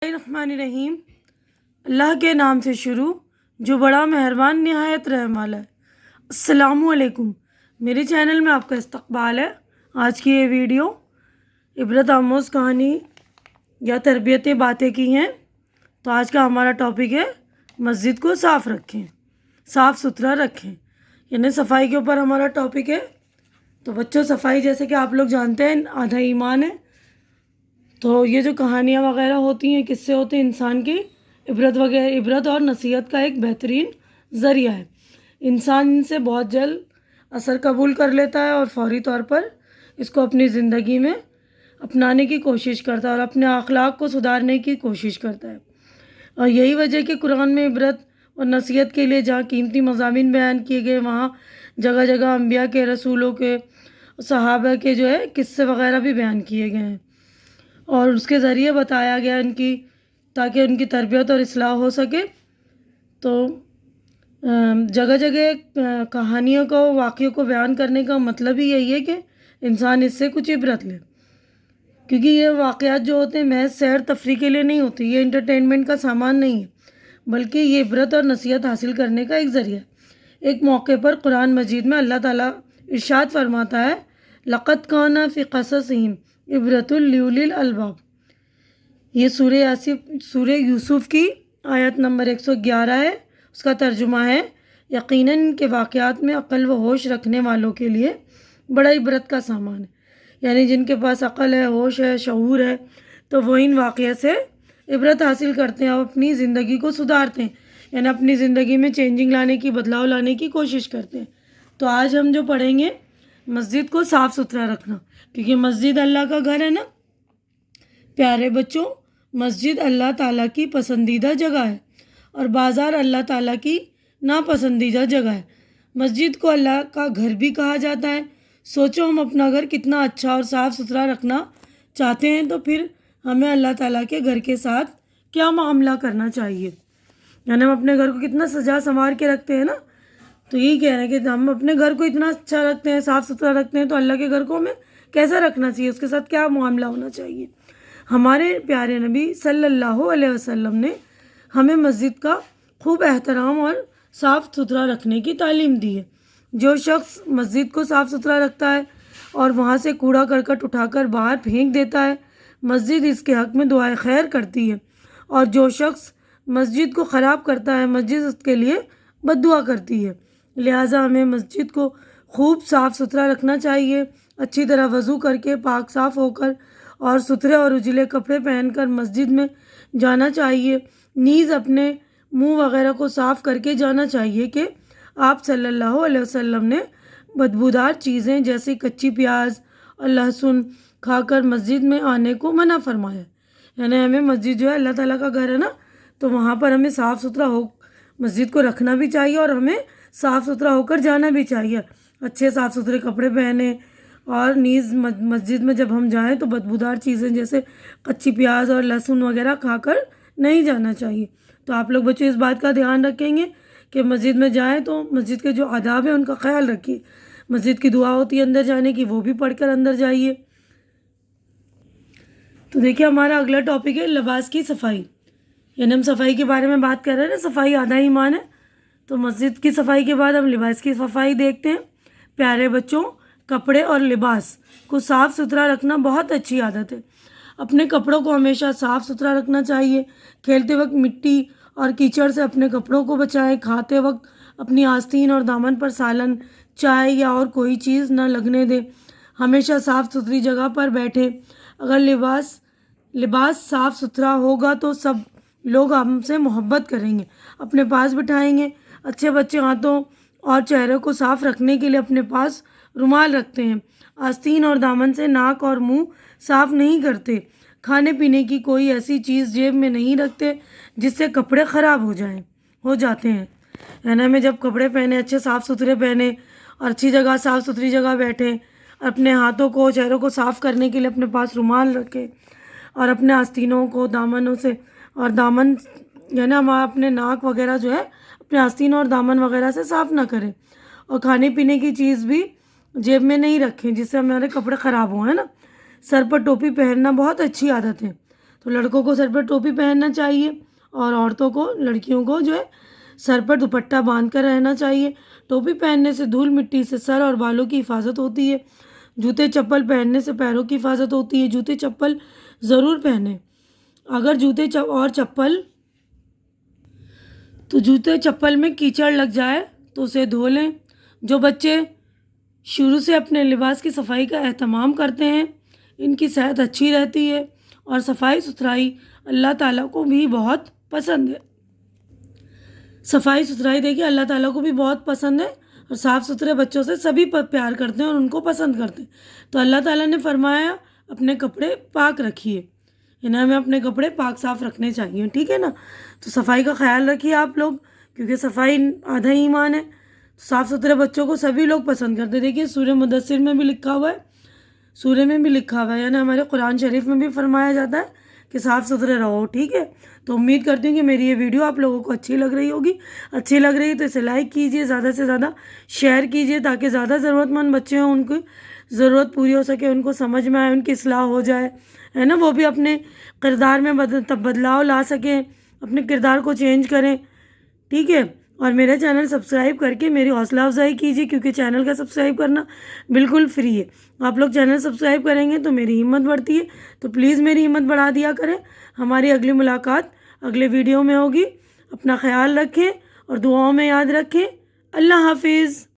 الرحمن الرحیم۔ اللہ کے نام سے شروع جو بڑا مہربان نہایت رحم والا ہے۔ السلام علیکم، میرے چینل میں آپ کا استقبال ہے۔ آج کی یہ ویڈیو عبرت آموز کہانی یا تربیتی باتیں کی ہیں۔ تو آج کا ہمارا ٹاپک ہے مسجد کو صاف رکھیں، صاف ستھرا رکھیں، یعنی صفائی کے اوپر ہمارا ٹاپک ہے۔ تو بچوں، صفائی جیسے کہ آپ لوگ جانتے ہیں آدھا ایمان ہے۔ تو یہ جو کہانیاں وغیرہ ہوتی ہیں، قصے ہوتے ہیں، انسان کی عبرت اور نصیحت کا ایک بہترین ذریعہ ہے۔ انسان ان سے بہت جلد اثر قبول کر لیتا ہے اور فوری طور پر اس کو اپنی زندگی میں اپنانے کی کوشش کرتا ہے اور اپنے اخلاق کو سدھارنے کی کوشش کرتا ہے۔ اور یہی وجہ کہ قرآن میں عبرت اور نصیحت کے لیے جہاں قیمتی مضامین بیان کیے گئے، وہاں جگہ جگہ انبیاء کے، رسولوں کے، صحابہ کے قصے وغیرہ بھی بیان کیے گئے ہیں اور اس کے ذریعے بتایا گیا تاکہ ان کی تربیت اور اصلاح ہو سکے۔ تو جگہ جگہ کہانیوں کو، واقعوں کو بیان کرنے کا مطلب ہی یہی ہے کہ انسان اس سے کچھ عبرت لے، کیونکہ یہ واقعات جو ہوتے ہیں محض سیر تفریح کے لیے نہیں ہوتی، یہ انٹرٹینمنٹ کا سامان نہیں ہے، بلکہ یہ عبرت اور نصیحت حاصل کرنے کا ایک ذریعہ ہے۔ ایک موقع پر قرآن مجید میں اللہ تعالیٰ ارشاد فرماتا ہے، لَقَدْ كَانَ فِي قَصَصِهِمْ عِبْرَةٌ لِأُولِي الْأَلْبَابِ۔ یہ سورہ یوسف کی آیت نمبر 111 ہے۔ اس کا ترجمہ ہے، یقیناً ان کے واقعات میں عقل و ہوش رکھنے والوں کے لیے بڑا عبرت کا سامان ہے، یعنی جن کے پاس عقل ہے، ہوش ہے، شعور ہے، تو وہ ان واقعات سے عبرت حاصل کرتے ہیں اور اپنی زندگی کو سدھارتے ہیں، یعنی اپنی زندگی میں چینجنگ لانے کی، بدلاؤ لانے کی کوشش کرتے ہیں۔ تو آج ہم جو پڑھیں گے مسجد کو صاف ستھرا رکھنا، کیونکہ مسجد اللہ کا گھر ہے نا۔ پیارے بچوں، مسجد اللہ تعالیٰ کی پسندیدہ جگہ ہے اور بازار اللہ تعالیٰ کی ناپسندیدہ جگہ ہے۔ مسجد کو اللہ کا گھر بھی کہا جاتا ہے۔ سوچو، ہم اپنا گھر کتنا اچھا اور صاف ستھرا رکھنا چاہتے ہیں، تو پھر ہمیں اللہ تعالیٰ کے گھر کے ساتھ کیا معاملہ کرنا چاہیے، یعنی ہم اپنے گھر کو کتنا سجا سنوار کے رکھتے ہیں نا۔ تو یہی کہہ رہے ہیں کہ ہم اپنے گھر کو اتنا اچھا رکھتے ہیں، صاف ستھرا رکھتے ہیں، تو اللہ کے گھر کو ہمیں کیسا رکھنا چاہیے، اس کے ساتھ کیا معاملہ ہونا چاہیے۔ ہمارے پیارے نبی صلی اللہ علیہ وسلم نے ہمیں مسجد کا خوب احترام اور صاف ستھرا رکھنے کی تعلیم دی ہے۔ جو شخص مسجد کو صاف ستھرا رکھتا ہے اور وہاں سے کوڑا کرکٹ اٹھا کر باہر پھینک دیتا ہے، مسجد اس کے حق میں دعائے خیر کرتی ہے، اور جو شخص مسجد کو خراب کرتا ہے، مسجد اس کے لیے بد دعا کرتی ہے۔ لہٰذا ہمیں مسجد کو خوب صاف ستھرا رکھنا چاہیے، اچھی طرح وضو کر کے، پاک صاف ہو کر اور ستھرے اور اجلے کپڑے پہن کر مسجد میں جانا چاہیے۔ نیز اپنے منہ وغیرہ کو صاف کر کے جانا چاہیے کہ آپ صلی اللہ علیہ وسلم نے بدبودار چیزیں جیسے کچی پیاز اور لہسن کھا کر مسجد میں آنے کو منع فرمایا۔ یعنی ہمیں مسجد جو ہے اللہ تعالیٰ کا گھر ہے نا، تو وہاں پر ہمیں صاف ستھرا ہو مسجد کو رکھنا بھی چاہیے اور ہمیں صاف ستھرا ہو کر جانا بھی چاہیے، اچھے صاف ستھرے کپڑے پہنے۔ اور نیز مسجد میں جب ہم جائیں تو بدبودار چیزیں جیسے کچی پیاز اور لہسن وغیرہ کھا کر نہیں جانا چاہیے۔ تو آپ لوگ بچے اس بات کا دھیان رکھیں گے کہ مسجد میں جائیں تو مسجد کے جو آداب ہیں ان کا خیال رکھیے۔ مسجد کی دعا ہوتی ہے اندر جانے کی، وہ بھی پڑھ کر اندر جائیے۔ تو دیکھیے، ہمارا اگلا ٹاپک ہے لباس کی صفائی، یعنی ہم صفائی کے بارے میں بات کر رہے ہیں نا، صفائی آدھا ایمان ہے۔ تو مسجد کی صفائی کے بعد ہم لباس کی صفائی دیکھتے ہیں۔ پیارے بچوں، کپڑے اور لباس کو صاف ستھرا رکھنا بہت اچھی عادت ہے۔ اپنے کپڑوں کو ہمیشہ صاف ستھرا رکھنا چاہیے۔ کھیلتے وقت مٹی اور کیچڑ سے اپنے کپڑوں کو بچائیں۔ کھاتے وقت اپنی آستین اور دامن پر سالن، چائے یا اور کوئی چیز نہ لگنے دیں۔ ہمیشہ صاف ستھری جگہ پر بیٹھیں۔ اگر لباس صاف ستھرا ہوگا تو سب لوگ ہم سے محبت کریں گے، اپنے پاس بٹھائیں گے۔ اچھے بچے ہاتھوں اور چہرے کو صاف رکھنے کے لیے اپنے پاس رومال رکھتے ہیں۔ آستین اور دامن سے ناک اور منہ صاف نہیں کرتے۔ کھانے پینے کی کوئی ایسی چیز جیب میں نہیں رکھتے جس سے کپڑے خراب ہو جاتے ہیں۔ یعنی ہمیں جب کپڑے پہنے، اچھے صاف ستھرے پہنے اور اچھی جگہ، صاف ستھری جگہ بیٹھیں۔ اپنے ہاتھوں کو، چہروں کو صاف کرنے کے لیے اپنے پاس رومال رکھیں اور اپنے آستینوں کو، دامنوں سے اور دامن، یعنی ہم اپنے ناک وغیرہ جو ہے اپنے آستین اور دامن وغیرہ سے صاف نہ کریں۔ اور کھانے پینے کی چیز بھی جیب میں نہیں رکھیں جس سے ہمارے کپڑے خراب ہوں، ہے نا۔ سر پر ٹوپی پہننا بہت اچھی عادت ہے۔ تو لڑکوں کو سر پر ٹوپی پہننا چاہیے اور عورتوں کو لڑکیوں کو جو ہے سر پر دوپٹہ باندھ کر رہنا چاہیے۔ ٹوپی پہننے سے دھول مٹی سے سر اور بالوں کی حفاظت ہوتی ہے۔ جوتے چپل پہننے سے پیروں کی حفاظت ہوتی ہے۔ جوتے چپل ضرور پہنیں۔ اگر جوتے چپل میں کیچڑ لگ جائے تو اسے دھو لیں۔ جو بچے شروع سے اپنے لباس کی صفائی کا اہتمام کرتے ہیں ان کی صحت اچھی رہتی ہے، اور صفائی ستھرائی اللہ تعالیٰ کو بھی بہت پسند ہے۔ صفائی ستھرائی دیکھیے اللہ تعالیٰ کو بھی بہت پسند ہے، اور صاف ستھرے بچوں سے سبھی پیار کرتے ہیں اور ان کو پسند کرتے ہیں۔ تو اللہ تعالیٰ نے فرمایا اپنے کپڑے پاک رکھیے، یعنی ہمیں اپنے کپڑے پاک صاف رکھنے چاہیے، ٹھیک ہے نا۔ تو صفائی کا خیال رکھیے آپ لوگ، کیونکہ صفائی آدھا ایمان ہے۔ صاف ستھرے بچوں کو سبھی لوگ پسند کرتے ہیں۔ دیکھیے سورہ مدثر میں بھی لکھا ہوا ہے، سورہ میں بھی لکھا ہوا ہے، یعنی ہمارے قرآن شریف میں بھی فرمایا جاتا ہے کہ صاف ستھرے رہو، ٹھیک ہے۔ تو امید کرتی ہوں کہ میری یہ ویڈیو آپ لوگوں کو اچھی لگ رہی ہوگی۔ اچھی لگ رہی ہے تو اسے لائک کیجیے، زیادہ سے زیادہ شیئر کیجیے، تاکہ زیادہ ضرورت مند بچے ہوں، ان کی ضرورت پوری ہو سکے، ان کو سمجھ میں آئے، ان کی اصلاح ہو جائے، ہے نا، وہ بھی اپنے کردار میں بدلاؤ لا سکیں، اپنے کردار کو چینج کریں، ٹھیک ہے۔ اور میرا چینل سبسکرائب کر کے میری حوصلہ افزائی کیجیے، کیونکہ چینل کا سبسکرائب کرنا بالکل فری ہے۔ آپ لوگ چینل سبسکرائب کریں گے تو میری ہمت بڑھتی ہے، تو پلیز میری ہمت بڑھا دیا کریں۔ ہماری اگلی ملاقات اگلے ویڈیو میں ہوگی۔ اپنا خیال رکھیں اور دعاؤں میں یاد رکھیں۔ اللہ حافظ۔